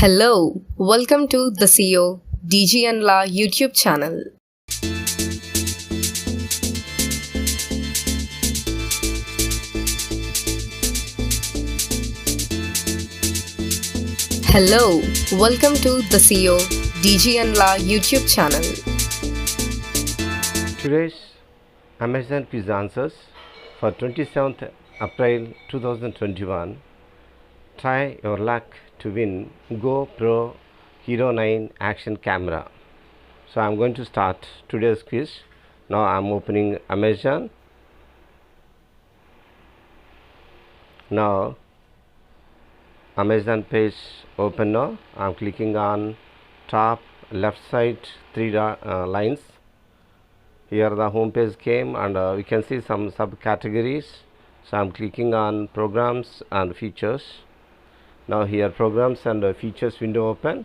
Hello, welcome to the CEO DG and La YouTube channel. Hello, welcome to the CEO DG and La YouTube channel. Today's Amazon quiz answers for 27th April 2021. Try your luck to win GoPro Hero 9 action camera. So I'm going to start today's quiz. Now I'm opening Amazon. Now Amazon page open now. I'm clicking on top left side three lines. Here the home page came and we can see some subcategories. So I'm clicking on programs and features. Now here programs and features window open.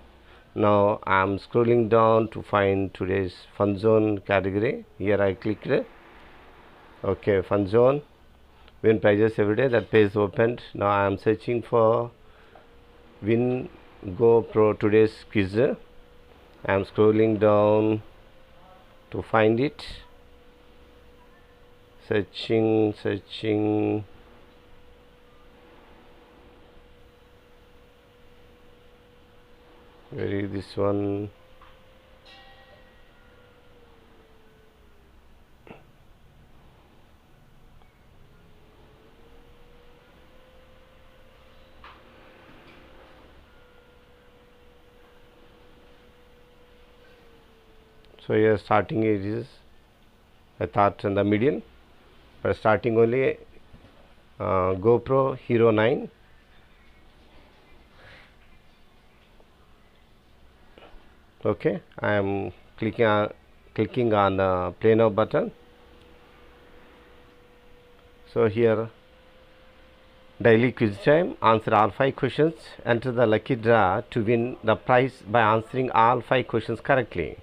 Now I'm scrolling down to find today's fun zone category. Here I clicked. Okay, fun zone, win prizes every day. That page opened. Now I am searching for win GoPro today's quiz. I am scrolling down to find it. Searching. Where is this one? So here starting it is, I thought in the middle, but starting only GoPro Hero 9. Okay, I am clicking on the play now button. So here daily quiz time, answer all 5 questions, enter the lucky draw to win the prize by answering all 5 questions correctly.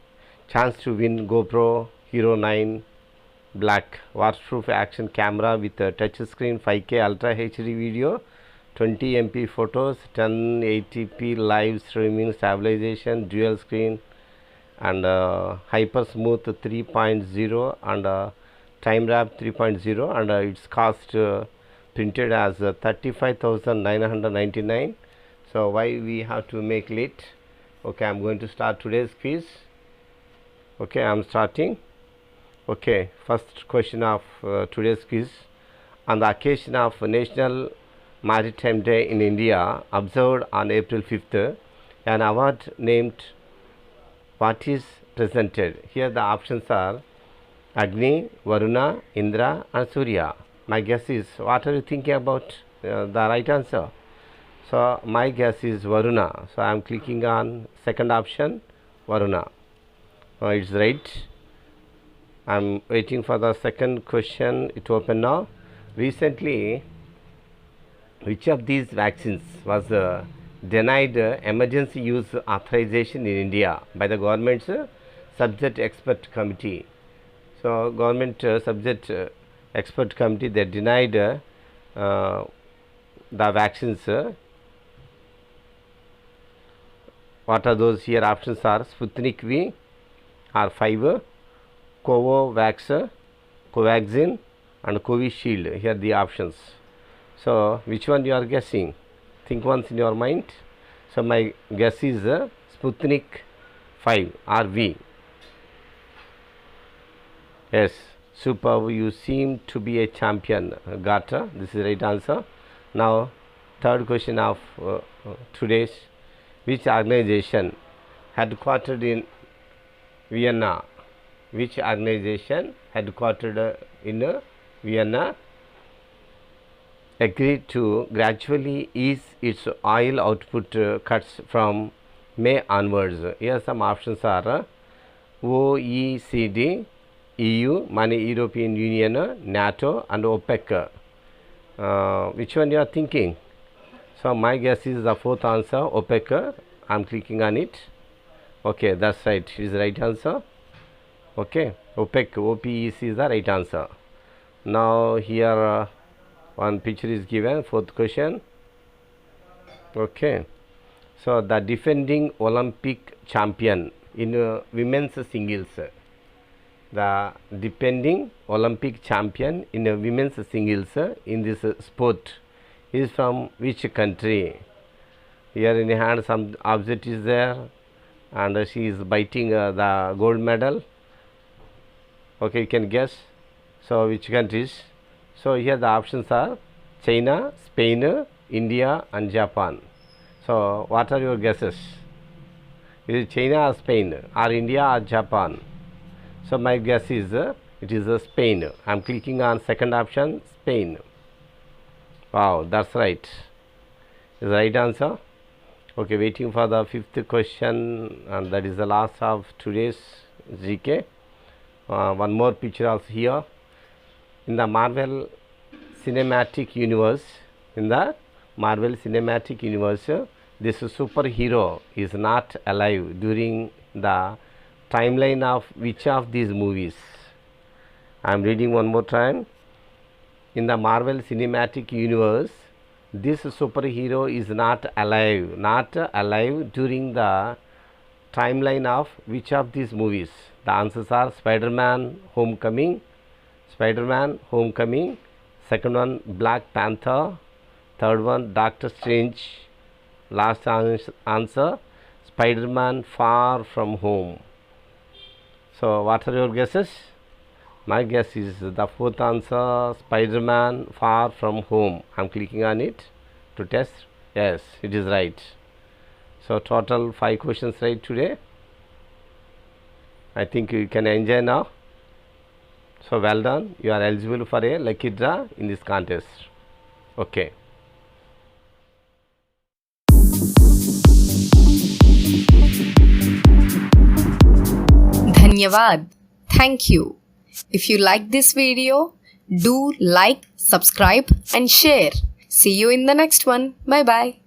Chance to win GoPro Hero 9 Black waterproof action camera with a touch screen, 5K Ultra HD video, 20 MP photos, 1080p live streaming, stabilization, dual screen, and hyper smooth 3.0 and time wrap 3.0, and its cost printed as 35,999. So why we have to make late? Okay, I'm going to start today's quiz. Okay, I'm starting. Okay, first question of today's quiz. On the occasion of National Maritime Day in India, observed on April 5th, an award named what is presented? Here the options are Agni, Varuna, Indra and Surya. My guess is, what are you thinking about the right answer? So my guess is Varuna. So I am clicking on second option, Varuna. It's right. I'm waiting for the second question. It open now. Recently, which of these vaccines was denied emergency use authorization in India by the government's subject expert committee? So government subject expert committee, they denied the vaccines. What are those? Here options are Sputnik V or 5, Covovax, Covaxin and Covishield. Here the options. So which one you are guessing? Think once in your mind. So my guess is Sputnik 5 or V. Yes, superb. You seem to be a champion, Gata. This is the right answer. Now third question of today's, which organization headquartered in Vienna? Which organization headquartered in Vienna agreed to gradually ease its oil output cuts from May onwards? Here some options are OECD, EU, money European Union, NATO and OPEC. Which one you are thinking? So my guess is the fourth answer, OPEC. I am clicking on it. Okay, that's right. It is the right answer. Okay, OPEC, OPEC is the right answer. Now here one picture is given, fourth question. Okay, So the defending Olympic champion in women's singles. The defending Olympic champion in women's singles in this sport is from which country? Here in the hand some object is there, and she is biting the gold medal. Okay, you can guess. So which countries? So here the options are China, Spain, India and Japan. So what are your guesses? Is it China or Spain or India or Japan? So my guess is it is Spain. I am clicking on second option, Spain. Wow, that's right. Is the right answer. Okay, waiting for the fifth question, and that is the last of today's GK. One more picture also here. In the Marvel Cinematic Universe, this superhero is not alive during the timeline of which of these movies? I am reading one more time. In the Marvel Cinematic Universe, this superhero is not alive during the timeline of which of these movies? The answers are Spider-Man Homecoming, second one Black Panther, third one Doctor Strange, last answer Spider-Man Far From Home. So what are your guesses? My guess is the fourth answer, Spider-Man Far From Home. I am clicking on it to test. Yes, it is right. So total 5 questions right today. I think you can enjoy now. So well done. You are eligible for a lucky draw in this contest. Okay. Dhanyavad. Thank you. If you like this video, do like, subscribe and share. See you in the next one. Bye bye.